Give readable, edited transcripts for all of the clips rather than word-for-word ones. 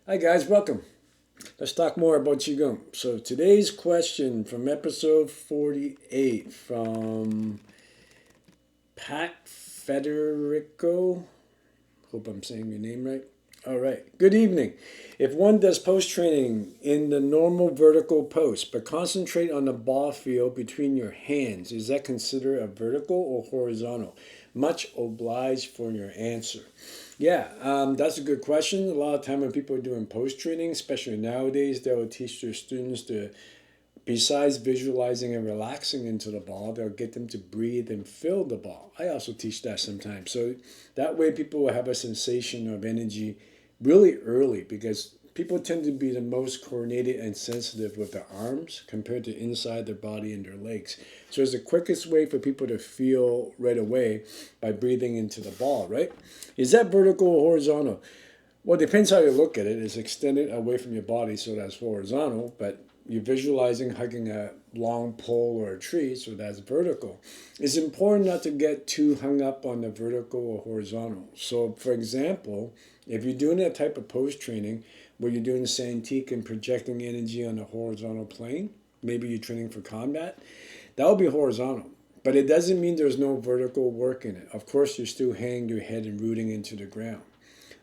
Hi guys, welcome. Let's talk more about Qigong. So today's question from episode 48 from Pat Federico. Hope I'm saying your name right. All right. Good evening. If one does post training in the normal vertical post, but concentrate on the ball field between your hands, is that considered a vertical or horizontal? Much obliged for your answer. Yeah, that's a good question. A lot of time when people are doing post training, especially nowadays, they will teach their students to, besides visualizing and relaxing into the ball, they'll get them to breathe and feel the ball. I also teach that sometimes. So that way people will have a sensation of energy really early because people tend to be the most coordinated and sensitive with their arms compared to inside their body and their legs. So it's the quickest way for people to feel right away by breathing into the ball, right? Is that vertical or horizontal? Well, it depends how you look at it. It's extended away from your body, so that's horizontal, but you're visualizing hugging a long pole or a tree, so that's vertical. It's important not to get too hung up on the vertical or horizontal. So, for example, if you're doing that type of pose training where you're doing Santique and projecting energy on a horizontal plane, maybe you're training for combat, that would be horizontal. But it doesn't mean there's no vertical work in it. Of course, you're still hanging your head and rooting into the ground.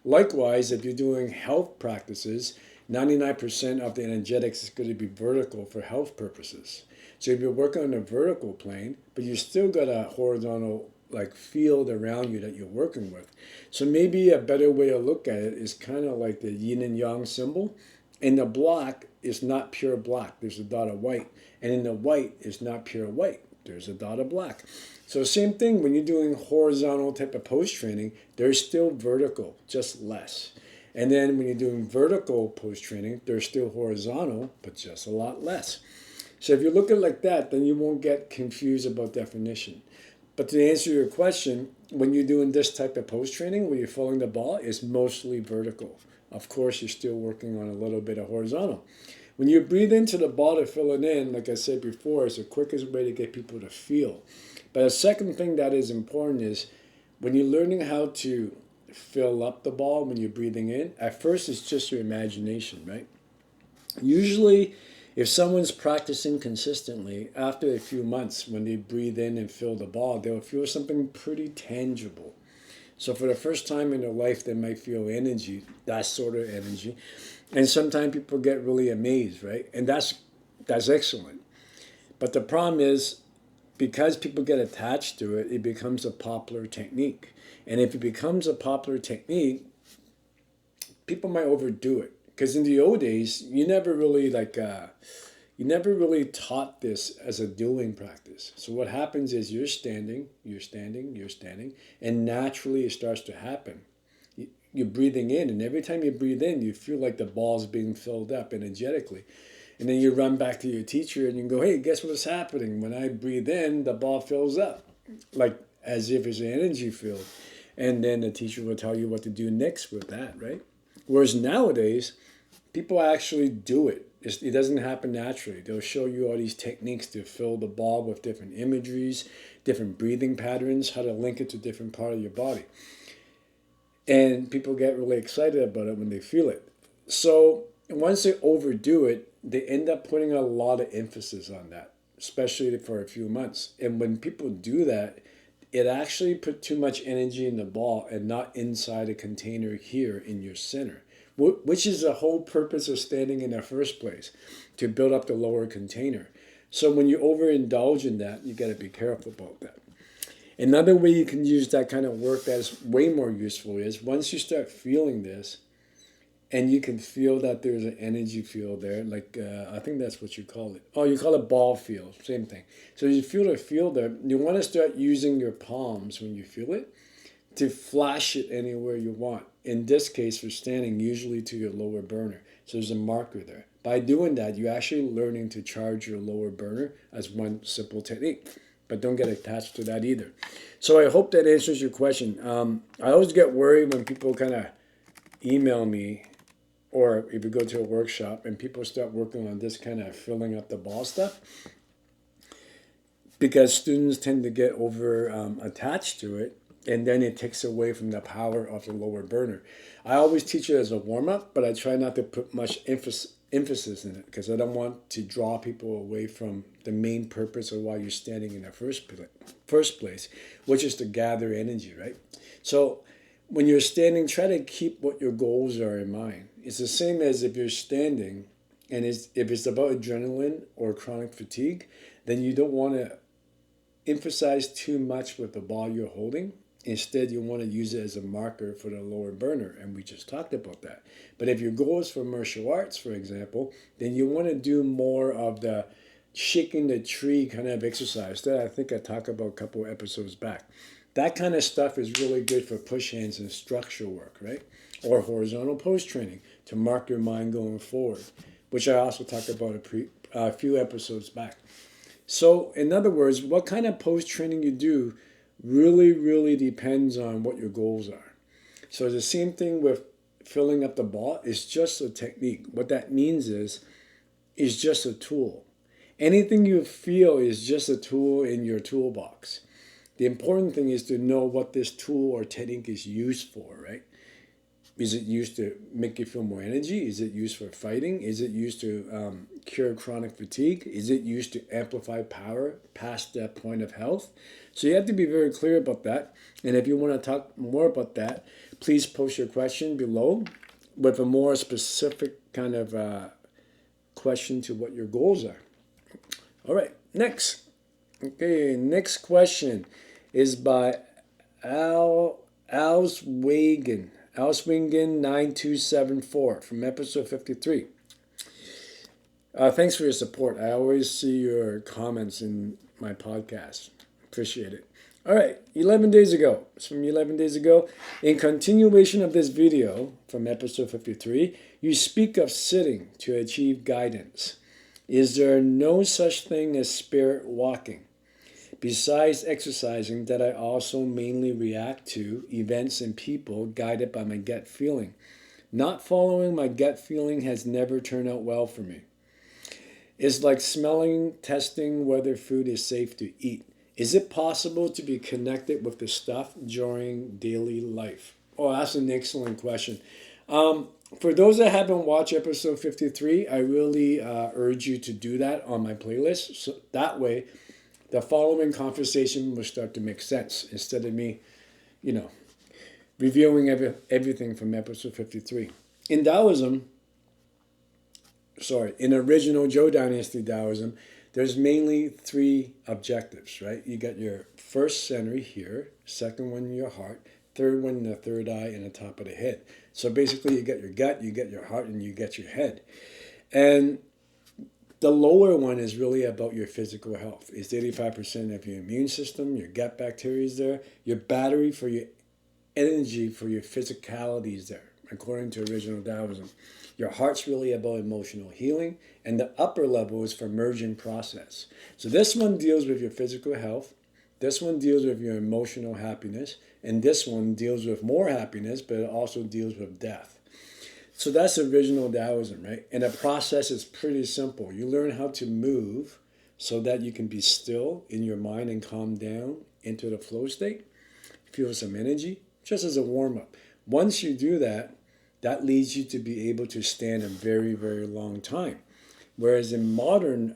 Likewise, if you're doing health practices, 99% of the energetics is going to be vertical for health purposes. So if you're working on a vertical plane, but you still got a horizontal field around you that you're working with. So maybe a better way to look at it is kind of like the yin and yang symbol. And the black is not pure black. There's a dot of white. And in the white is not pure white. There's a dot of black. So same thing when you're doing horizontal type of post training, there's still vertical, just less. And then when you're doing vertical post training, there's still horizontal, but just a lot less. So if you look at it like that, then you won't get confused about definition. But to answer your question, when you're doing this type of post training where you're following the ball, it's mostly vertical. Of course, you're still working on a little bit of horizontal. When you breathe into the ball to fill it in, like I said before, it's the quickest way to get people to feel. But a second thing that is important is when you're learning how to fill up the ball when you're breathing in, at first it's just your imagination, right? Usually, if someone's practicing consistently, after a few months, when they breathe in and fill the ball, they'll feel something pretty tangible. So for the first time in their life, they might feel energy, that sort of energy. And sometimes people get really amazed, right? And that's excellent. But the problem is, because people get attached to it, it becomes a popular technique. And if it becomes a popular technique, people might overdo it. Because in the old days, you never really taught this as a doing practice. So what happens is you're standing, and naturally it starts to happen. You're breathing in, and every time you breathe in, you feel like the ball's being filled up energetically. And then you run back to your teacher and you go, hey, guess what's happening? When I breathe in, the ball fills up, like as if it's an energy field. And then the teacher will tell you what to do next with that, right? Whereas nowadays, people actually do it. It doesn't happen naturally. They'll show you all these techniques to fill the ball with different imageries, different breathing patterns, how to link it to different part of your body. And people get really excited about it when they feel it. So once they overdo it, they end up putting a lot of emphasis on that, especially for a few months. And when people do that, it actually put too much energy in the ball and not inside a container here in your center, which is the whole purpose of standing in the first place, to build up the lower container. So when you overindulge in that, you got to be careful about that. Another way you can use that kind of work that is way more useful is once you start feeling this, and you can feel that there's an energy field there, I think that's what you call it. Oh, you call it ball field, same thing. So you feel the field there. You want to start using your palms when you feel it to flash it anywhere you want. In this case, for standing, usually to your lower burner. So there's a marker there. By doing that, you're actually learning to charge your lower burner as one simple technique. But don't get attached to that either. So I hope that answers your question. I always get worried when people kind of email me, or if you go to a workshop and people start working on this kind of filling up the ball stuff, because students tend to get over attached to it. and then it takes away from the power of the lower burner. I always teach it as a warm-up, but I try not to put much emphasis in it because I don't want to draw people away from the main purpose of why you're standing in the first place, which is to gather energy, right? So when you're standing, try to keep what your goals are in mind. It's the same as if you're standing, and if it's about adrenaline or chronic fatigue, then you don't want to emphasize too much with the ball you're holding. Instead, you want to use it as a marker for the lower burner, and we just talked about that. But if your goal is for martial arts, for example, then you want to do more of the shaking the tree kind of exercise that I think I talked about a couple of episodes back. That kind of stuff is really good for push hands and structure work, right? Or horizontal pose training to mark your mind going forward, which I also talked about a few episodes back. So, in other words, what kind of pose training you do really depends on what your goals are. So, the same thing with filling up the ball. It's just a technique. What that means is just a tool. Anything you feel is just a tool in your toolbox. The important thing is to know what this tool or technique is used for, right? Is it used to make you feel more energy? Is it used for fighting? Is it used to cure chronic fatigue? Is it used to amplify power past that point of health? So you have to be very clear about that. And if you want to talk more about that, please post your question below with a more specific kind of question to what your goals are. All right, next. Okay, next question is by Alswagen 9274 from episode 53. Thanks for your support. I always see your comments in my podcast. Appreciate it. All right, 11 days ago. It's from 11 days ago. In continuation of this video from episode 53, you speak of sitting to achieve guidance. Is there no such thing as spirit walking? Besides exercising, that I also mainly react to events and people guided by my gut feeling. Not following my gut feeling has never turned out well for me. It's like smelling, testing whether food is safe to eat. Is it possible to be connected with the stuff during daily life? Oh, that's an excellent question. For those that haven't watched episode 53, I really urge you to do that on my playlist. So that way, the following conversation will start to make sense instead of me, reviewing everything from episode 53. In Taoism, in original Zhou Dynasty Taoism, there's mainly three objectives, right? You got your first center here, second one in your heart, third one in the third eye, and the top of the head. So basically you get your gut, you get your heart, and you get your head. And the lower one is really about your physical health. It's 85% of your immune system, your gut bacteria is there, your battery for your energy for your physicality is there, according to original Taoism. Your heart's really about emotional healing, and the upper level is for merging process. So this one deals with your physical health, this one deals with your emotional happiness, and this one deals with more happiness, but it also deals with death. So that's original Taoism, right? And the process is pretty simple. You learn how to move so that you can be still in your mind and calm down into the flow state. Feel some energy, just as a warm-up. Once you do that, that leads you to be able to stand a very long time. Whereas in modern,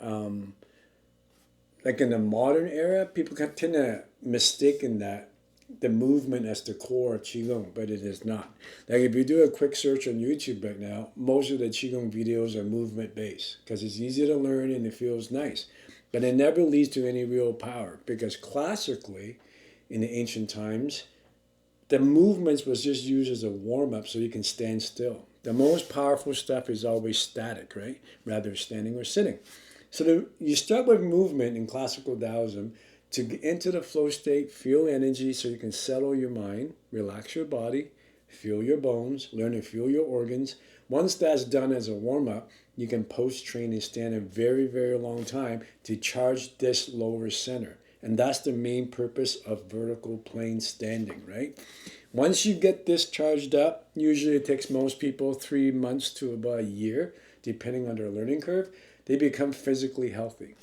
in the modern era, people tend to mistake the movement as the core of Qigong, but it is not. Like if you do a quick search on YouTube right now, most of the Qigong videos are movement-based because it's easy to learn and it feels nice. But it never leads to any real power because classically, in the ancient times, the movements was just used as a warm-up so you can stand still. The most powerful stuff is always static, right? Rather standing or sitting. So you start with movement in classical Taoism to get into the flow state, feel energy so you can settle your mind, relax your body, feel your bones, learn to feel your organs. Once that's done as a warm-up, you can post-train and stand a very long time to charge this lower center. And that's the main purpose of vertical plane standing, right? Once you get this charged up, usually it takes most people 3 months to about a year, depending on their learning curve, they become physically healthy.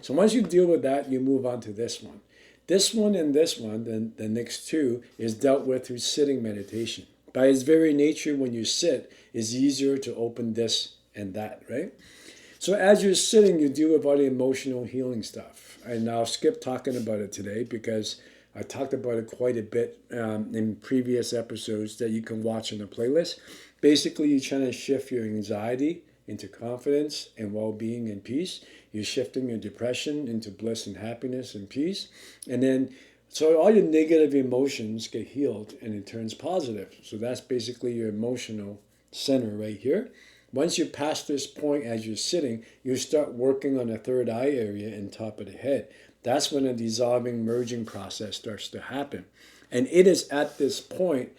So once you deal with that, you move on to this one. This one and this one, the next two, is dealt with through sitting meditation. By its very nature, when you sit, it's easier to open this and that, right? So as you're sitting, you deal with all the emotional healing stuff. And I'll skip talking about it today because I talked about it quite a bit in previous episodes that you can watch in the playlist. Basically, you're trying to shift your anxiety into confidence and well-being and peace. You're shifting your depression into bliss and happiness and peace. And then, so all your negative emotions get healed and it turns positive. So that's basically your emotional center right here. Once you pass this point as you're sitting, you start working on the third eye area and top of the head. That's when a dissolving, merging process starts to happen. And it is at this point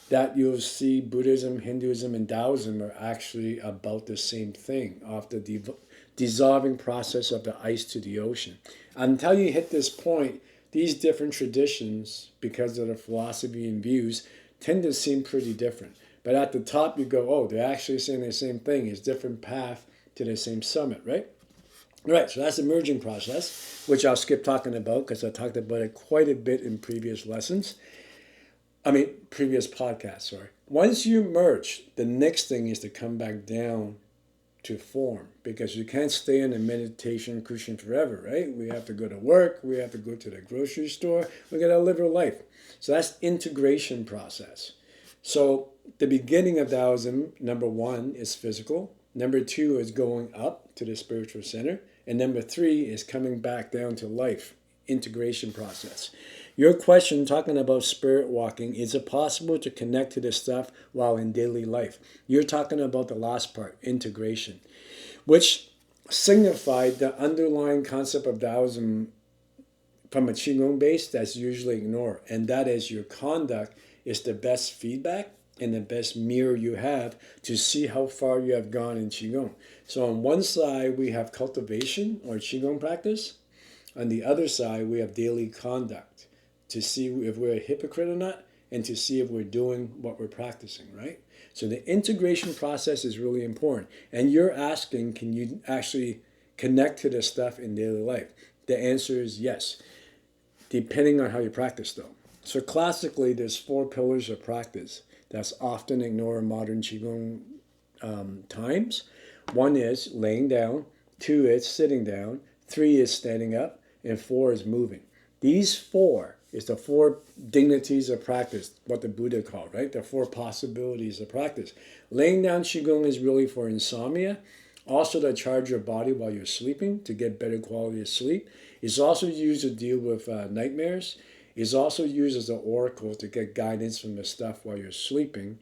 that you'll see Buddhism, Hinduism, and Taoism are actually about the same thing, of the dissolving process of the ice to the ocean. Until you hit this point, these different traditions, because of their philosophy and views, tend to seem pretty different. But at the top, you go, oh, they're actually saying the same thing. It's different path to the same summit, right? All right, so that's the merging process, which I'll skip talking about because I talked about it quite a bit in previous lessons. Previous podcasts, sorry. Once you merge, the next thing is to come back down to form because you can't stay in a meditation cushion forever, right? We have to go to work. We have to go to the grocery store. We got to live our life. So that's integration process. So the beginning of Taoism, number one, is physical. Number two is going up to the spiritual center. And number three is coming back down to life, integration process. Your question talking about spirit walking, is it possible to connect to this stuff while in daily life? You're talking about the last part, integration, which signified the underlying concept of Taoism from a Qigong base that's usually ignored. And that is your conduct is the best feedback and the best mirror you have to see how far you have gone in Qigong. So on one side, we have cultivation or Qigong practice. On the other side, we have daily conduct to see if we're a hypocrite or not and to see if we're doing what we're practicing, right? So the integration process is really important. And you're asking, can you actually connect to this stuff in daily life? The answer is yes, depending on how you practice though. So classically, there's 4 pillars of practice that's often ignored in modern Qigong times. 1 is laying down, 2 is sitting down, 3 is standing up, and 4 is moving. These 4 is the 4 dignities of practice, what the Buddha called, right? The 4 possibilities of practice. Laying down Qigong is really for insomnia, also to charge your body while you're sleeping to get better quality of sleep. It's also used to deal with nightmares. It's also used as an oracle to get guidance from the stuff while you're sleeping,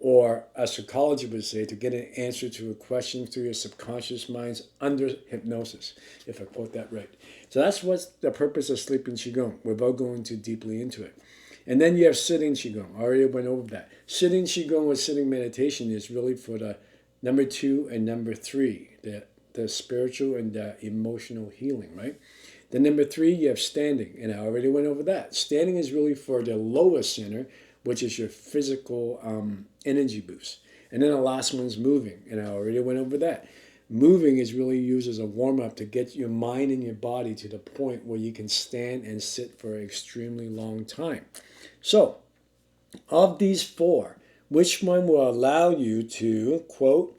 or as psychology would say, to get an answer to a question through your subconscious minds under hypnosis, if I quote that right. So that's what's the purpose of sleeping Qigong, without going too deeply into it. And then you have sitting Qigong. I already went over that. Sitting Qigong with sitting meditation is really for the number 2 and number 3, the spiritual and the emotional healing, right? Then number 3, you have standing, and I already went over that. Standing is really for the lowest center, which is your physical energy boost. And then the last one's moving, and I already went over that. Moving is really used as a warm-up to get your mind and your body to the point where you can stand and sit for an extremely long time. So, of these 4, which one will allow you to, quote,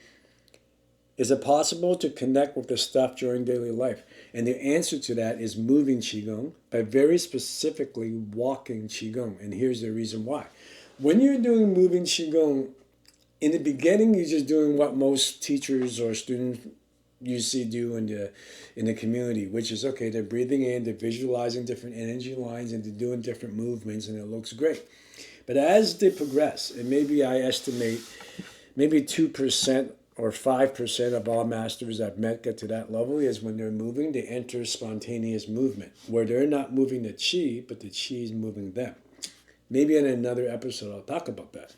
is it possible to connect with the stuff during daily life? And the answer to that is moving Qigong, but very specifically walking Qigong. And here's the reason why. When you're doing moving Qigong, in the beginning, you're just doing what most teachers or students you see do in the community, which is, okay, they're breathing in, they're visualizing different energy lines, and they're doing different movements, and it looks great. But as they progress, and maybe I estimate maybe 2% or 5% of all masters I've met get to that level, is when they're moving, they enter spontaneous movement, where they're not moving the Qi, but the Qi is moving them. Maybe in another episode I'll talk about that.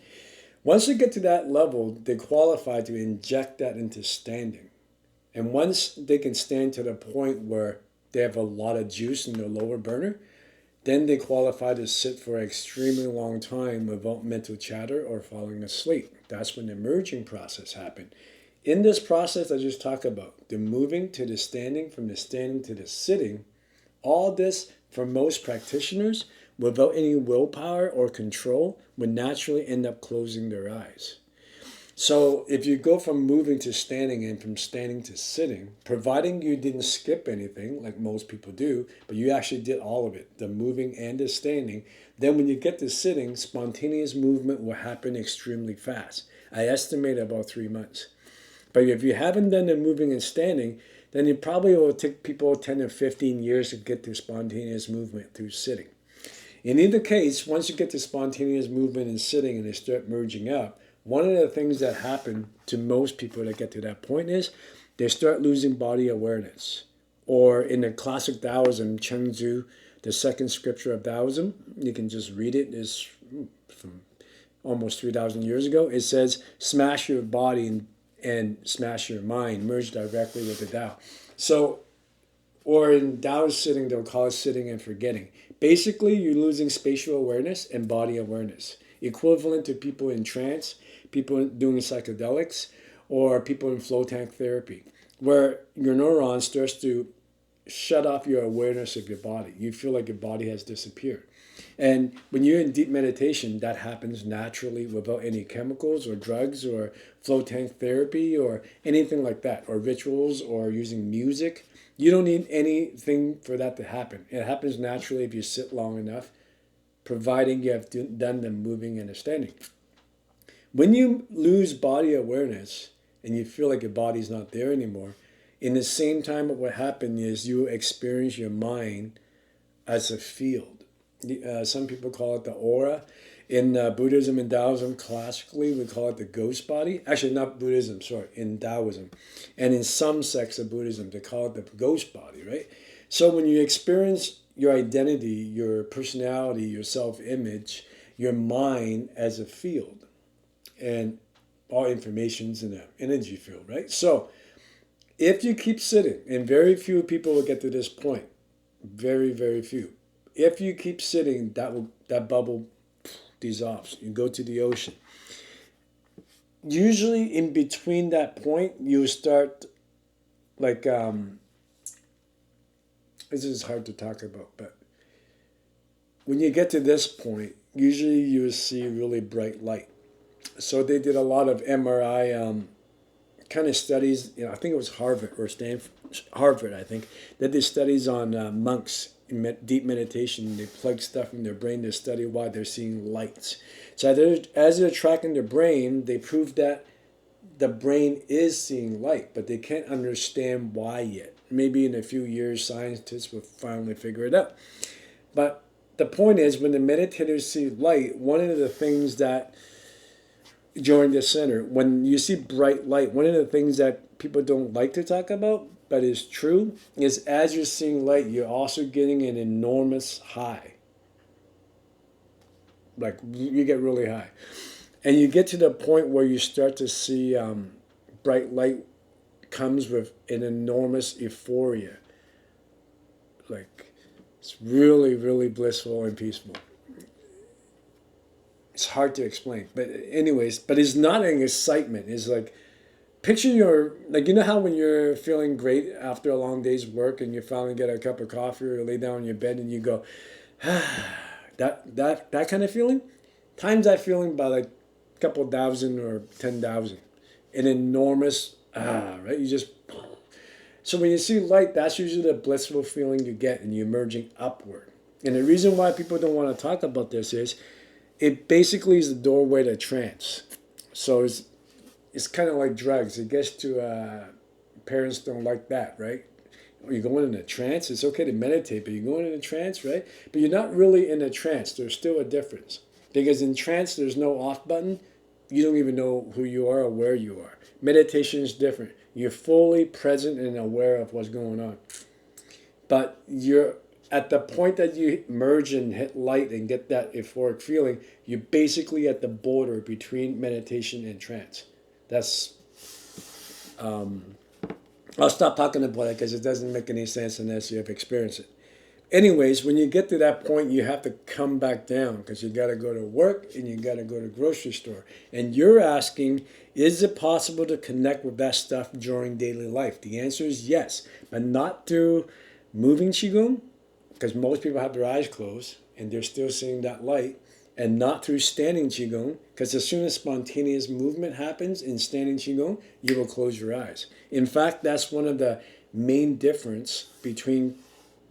Once they get to that level, they qualify to inject that into standing. And once they can stand to the point where they have a lot of juice in their lower burner, then they qualify to sit for an extremely long time without mental chatter or falling asleep. That's when the merging process happens. In this process I just talked about, the moving to the standing, from the standing to the sitting, all this for most practitioners, without any willpower or control, would naturally end up closing their eyes. So if you go from moving to standing and from standing to sitting, providing you didn't skip anything like most people do, but you actually did all of it, the moving and the standing, then when you get to sitting, spontaneous movement will happen extremely fast. I estimate about 3 months. But if you haven't done the moving and standing, then it probably will take people 10 to 15 years to get to spontaneous movement through sitting. In either case, once you get to spontaneous movement and sitting and they start merging up, one of the things that happen to most people that get to that point is they start losing body awareness. Or in the classic Taoism, Cheng Tzu, the second scripture of Taoism, you can just read it, it's from almost 3,000 years ago. It says, smash your body and smash your mind, merge directly with the Tao. So, or in Taoist sitting, they'll call it sitting and forgetting. Basically, you're losing spatial awareness and body awareness, equivalent to people in trance, people doing psychedelics, or people in flow tank therapy, where your neuron starts to shut off your awareness of your body. You feel like your body has disappeared. And when you're in deep meditation, that happens naturally without any chemicals or drugs or flow tank therapy or anything like that, or rituals or using music. You don't need anything for that to happen. It happens naturally if you sit long enough, providing you have done the moving and the standing. When you lose body awareness and you feel like your body's not there anymore, in the same time what will happen is you experience your mind as a field. Some people call it the aura. In Buddhism and Taoism, classically, we call it the ghost body. Actually, not Buddhism, sorry, in Taoism. And in some sects of Buddhism, they call it the ghost body, right? So when you experience your identity, your personality, your self-image, your mind as a field, and all information's in an energy field, right? So if you keep sitting, and very few people will get to this point, very, very few. If you keep sitting, that bubble dissolves. You go to the ocean. Usually in between that point, you start like, this is hard to talk about, but when you get to this point, usually you see really bright light. So they did a lot of MRI kind of studies. I think it was Harvard or Stanford, Harvard, I think. They did studies on monks in deep meditation. They plug stuff in their brain to study why they're seeing lights. So as they're tracking their brain, they proved that the brain is seeing light, but they can't understand why yet. Maybe in a few years, scientists will finally figure it out. But the point is, when the meditators see light, one of the things that during the center, when you see bright light, one of the things that people don't like to talk about, but is true, is as you're seeing light, you're also getting an enormous high. Like, you get really high. And you get to the point where you start to see bright light comes with an enormous euphoria. Like, it's really, really blissful and peaceful. It's hard to explain. But anyways, but it's not an excitement. It's like, picture you know how when you're feeling great after a long day's work and you finally get a cup of coffee or lay down in your bed and you go, that kind of feeling? Times that feeling by like a couple thousand or 10,000. An enormous, right? So when you see light, that's usually the blissful feeling you get and you're merging upward. And the reason why people don't want to talk about this is, it basically is the doorway to trance. So it's kind of like drugs. It gets to, parents don't like that, right? You're going in a trance. It's okay to meditate, but you're going in a trance, right? But you're not really in a trance. There's still a difference. Because in trance, there's no off button. You don't even know who you are or where you are. Meditation is different. You're fully present and aware of what's going on. But you're at the point that you merge and hit light and get that euphoric feeling, you're basically at the border between meditation and trance. That's, I'll stop talking about it because it doesn't make any sense unless you have experienced it. Anyways, when you get to that point, you have to come back down because you got to go to work and you got to go to the grocery store. And you're asking, is it possible to connect with that stuff during daily life? The answer is yes, but not through moving Qigong, because most people have their eyes closed and they're still seeing that light, and not through standing Qigong, because as soon as spontaneous movement happens in standing Qigong, you will close your eyes. In fact, that's one of the main difference between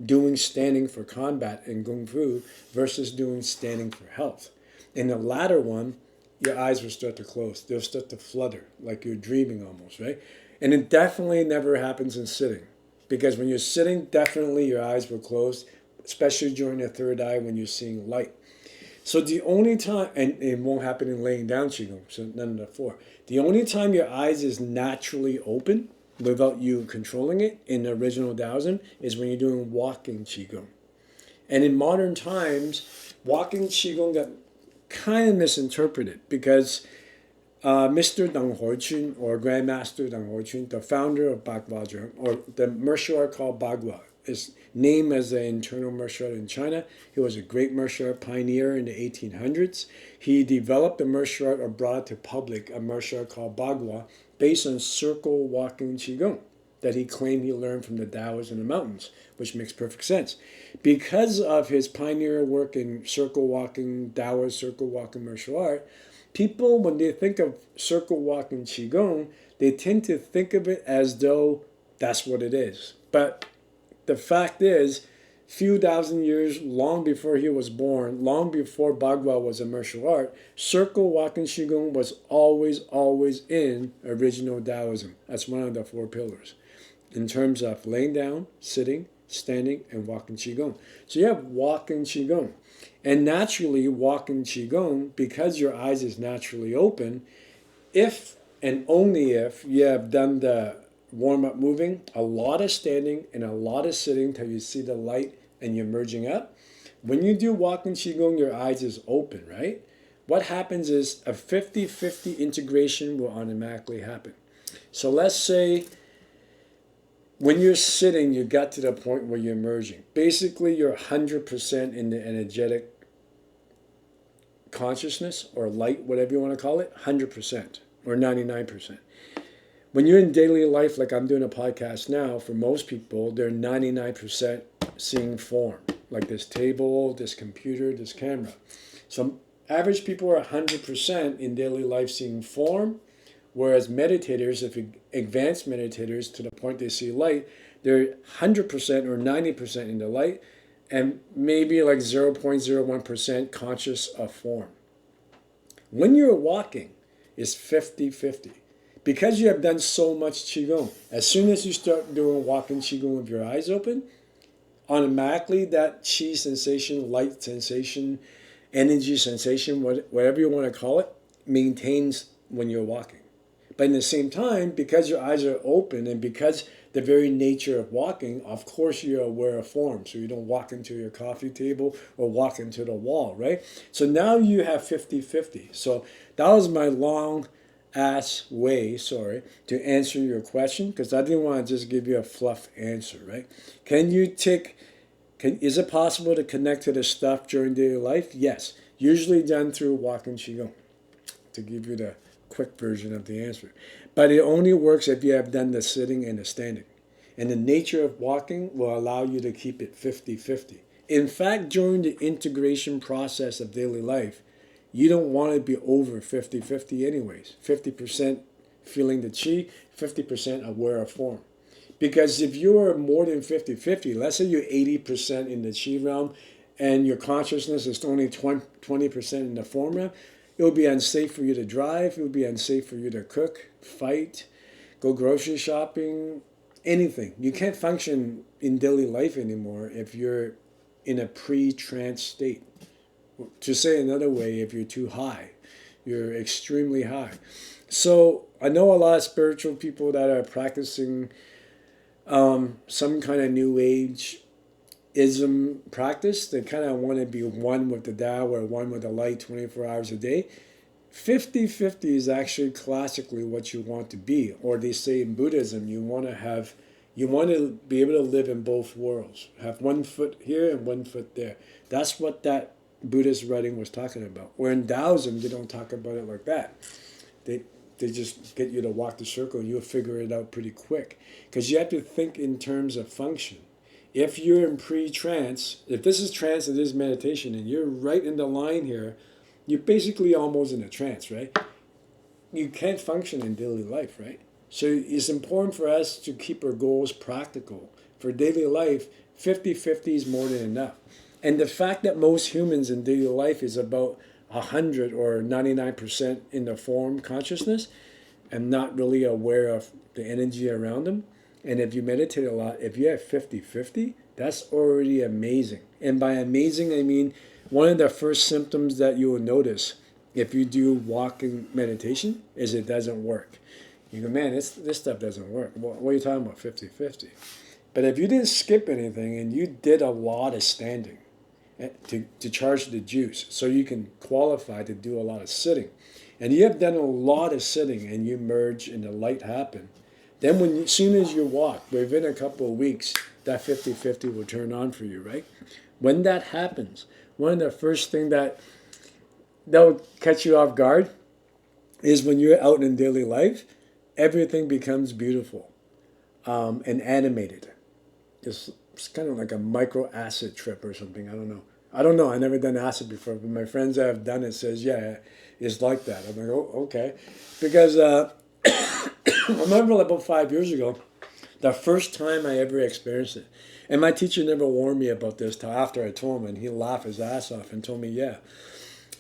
doing standing for combat in Kung Fu versus doing standing for health. In the latter one, your eyes will start to close. They'll start to flutter, like you're dreaming almost, right? And it definitely never happens in sitting. Because when you're sitting, definitely your eyes will close, especially during the third eye when you're seeing light. So the only time, and it won't happen in laying down Qigong, so none of the four. The only time your eyes is naturally open without you controlling it in the original Taoism is when you're doing walking Qigong. And in modern times, walking Qigong got kind of misinterpreted because Mr. Deng Huochun, or Grandmaster Deng Huochun, the founder of Bagua, or the martial art called Bagua, is named as the internal martial art in China. He was a great martial art pioneer in the 1800s. He developed a martial art or brought it to public, a martial art called Bagua, based on circle walking Qigong that he claimed he learned from the Taoists in the mountains, which makes perfect sense. Because of his pioneer work in circle walking, Taoist circle walking martial art, people, when they think of circle walking Qigong, they tend to think of it as though that's what it is. But the fact is, few thousand years, long before he was born, long before Bagua was a martial art, circle walking Qigong was always in original Taoism. That's one of the four pillars in terms of laying down, sitting, standing, and walking Qigong. So you have walking Qigong. And naturally, walking Qigong, because your eyes is naturally open, if and only if you have done the warm-up moving, a lot of standing and a lot of sitting till you see the light and you're merging up. When you do walking Qigong, your eyes is open, right? What happens is a 50-50 integration will automatically happen. So let's say when you're sitting, you got to the point where you're merging. Basically, you're 100% in the energetic consciousness or light, whatever you want to call it, 100% or 99%. When you're in daily life, like I'm doing a podcast now, for most people, they're 99% seeing form, like this table, this computer, this camera. So average people are 100% in daily life seeing form, whereas meditators, if advanced meditators to the point they see light, they're 100% or 90% in the light, and maybe like 0.01% conscious of form. When you're walking, it's 50-50. Because you have done so much Qigong, as soon as you start doing walking Qigong with your eyes open, automatically that Qi sensation, light sensation, energy sensation, whatever you want to call it, maintains when you're walking. But in the same time, because your eyes are open and because the very nature of walking, of course you're aware of form. So you don't walk into your coffee table or walk into the wall, right? So now you have 50-50. So that was my long way, to answer your question, because I didn't want to just give you a fluff answer, right? Is it possible to connect to the stuff during daily life? Yes. Usually done through walking Qigong, to give you the quick version of the answer. But it only works if you have done the sitting and the standing. And the nature of walking will allow you to keep it 50-50. In fact, during the integration process of daily life, you don't want to be over 50-50 anyways. 50% feeling the Qi, 50% aware of form. Because if you're more than 50-50, let's say you're 80% in the Qi realm and your consciousness is only 20% in the form realm, it will be unsafe for you to drive, it will be unsafe for you to cook, fight, go grocery shopping, anything. You can't function in daily life anymore if you're in a pre-trance state. To say another way, if you're too high, you're extremely high. So I know a lot of spiritual people that are practicing some kind of new age ism practice. They kind of want to be one with the Tao or one with the light 24 hours a day. 50-50 is actually classically what you want to be. Or they say in Buddhism, you want to be able to live in both worlds. Have one foot here and one foot there. That's what that Buddhist writing was talking about. Where in Taoism, they don't talk about it like that. They just get you to walk the circle and you'll figure it out pretty quick. Because you have to think in terms of function. If you're in pre-trance, if this is trance and this is meditation, and you're right in the line here, you're basically almost in a trance, right? You can't function in daily life, right? So it's important for us to keep our goals practical. For daily life, 50-50 is more than enough. And the fact that most humans in daily life is about 100 or 99% in the form consciousness and not really aware of the energy around them. And if you meditate a lot, if you have 50-50, that's already amazing. And by amazing, I mean one of the first symptoms that you will notice if you do walking meditation is it doesn't work. You go, man, this stuff doesn't work. What are you talking about, 50-50? But if you didn't skip anything and you did a lot of standing to charge the juice so you can qualify to do a lot of sitting, and you have done a lot of sitting and you merge and the light happen, then as soon as you walk, within a couple of weeks, that 50-50 will turn on for you, right? When that happens, one of the first things that will catch you off guard is when you're out in daily life, everything becomes beautiful and animated. It's kind of like a micro acid trip or something. I don't know. I've never done acid before, but my friends that have done it says, yeah, it's like that. I'm like, oh, okay. Because I remember about 5 years ago, the first time I ever experienced it. And my teacher never warned me about this till after I told him, and he laughed his ass off and told me, yeah.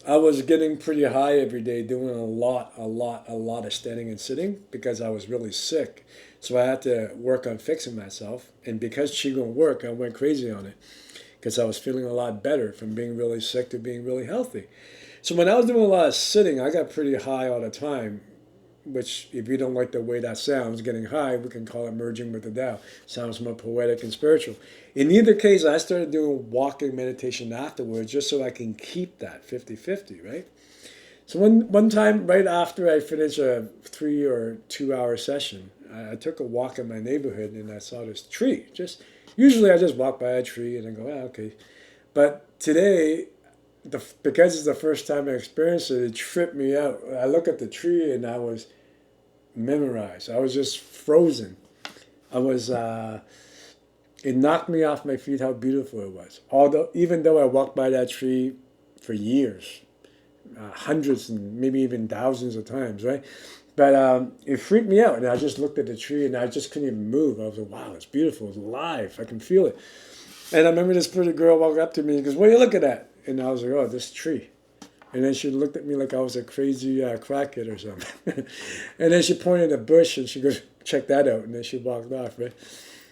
I was getting pretty high every day, doing a lot of standing and sitting because I was really sick. So I had to work on fixing myself. And because Qigong worked, I went crazy on it because I was feeling a lot better from being really sick to being really healthy. So when I was doing a lot of sitting, I got pretty high all the time, which if you don't like the way that sounds, getting high, we can call it merging with the Tao. Sounds more poetic and spiritual. In either case, I started doing walking meditation afterwards just so I can keep that 50-50, right? So one time, right after I finished a 3 or 2 hour session, I took a walk in my neighborhood and I saw this tree. Usually I just walk by a tree and I go, okay. But today, because it's the first time I experienced it, it tripped me out. I look at the tree and I was memorized. I was just frozen. It knocked me off my feet how beautiful it was. Even though I walked by that tree for years, hundreds and maybe even thousands of times, right? But it freaked me out, and I just looked at the tree, and I just couldn't even move. I was like, wow, it's beautiful. It's alive. I can feel it. And I remember this pretty girl walked up to me and goes, what are you looking at? And I was like, oh, this tree. And then she looked at me like I was a crazy crackhead or something. And then she pointed at a bush, and she goes, check that out. And then she walked off, right?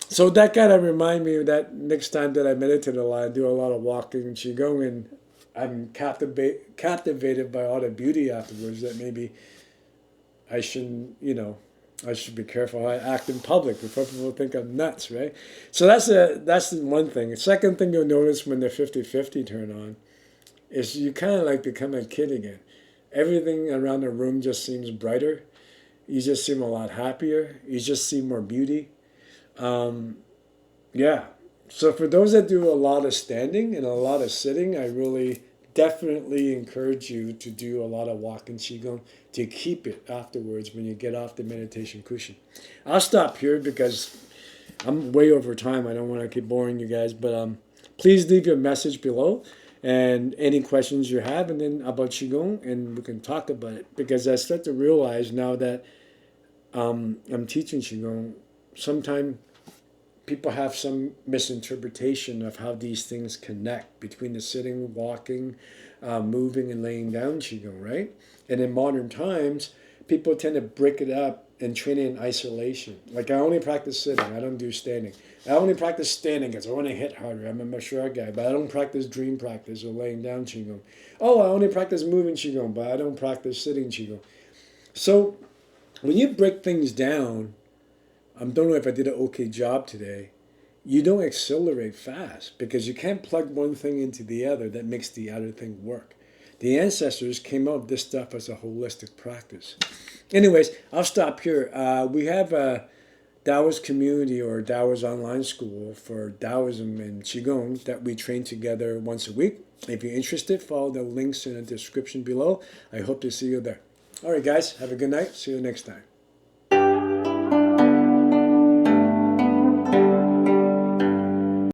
So that kind of reminded me that next time that I meditate a lot, I do a lot of walking and Qigong, and I'm captivated by all the beauty afterwards that maybe I shouldn't, I should be careful how I act in public before people think I'm nuts, right? So that's the one thing. The second thing you'll notice when the 50-50 turn on is you kind of like become a kid again. Everything around the room just seems brighter. You just seem a lot happier. You just see more beauty. Yeah. So for those that do a lot of standing and a lot of sitting, I really definitely encourage you to do a lot of walking Qigong to keep it afterwards when you get off the meditation cushion. I'll stop here because I'm way over time. I don't want to keep boring you guys, but please leave your message below and any questions you have and then about Qigong, and we can talk about it, because I start to realize now that I'm teaching Qigong, sometimes people have some misinterpretation of how these things connect between the sitting, walking, moving, and laying down Qigong, right? And in modern times, people tend to break it up and train it in isolation. Like, I only practice sitting, I don't do standing. I only practice standing because I want to hit harder. I'm a mature guy, but I don't practice dream practice or laying down Qigong. Oh, I only practice moving Qigong, but I don't practice sitting Qigong. So when you break things down, I don't know if I did an okay job today, you don't accelerate fast because you can't plug one thing into the other that makes the other thing work. The ancestors came up with this stuff as a holistic practice. Anyways, I'll stop here. We have a Taoist community or Taoist online school for Taoism and Qigong that we train together once a week. If you're interested, follow the links in the description below. I hope to see you there. All right, guys, have a good night. See you next time.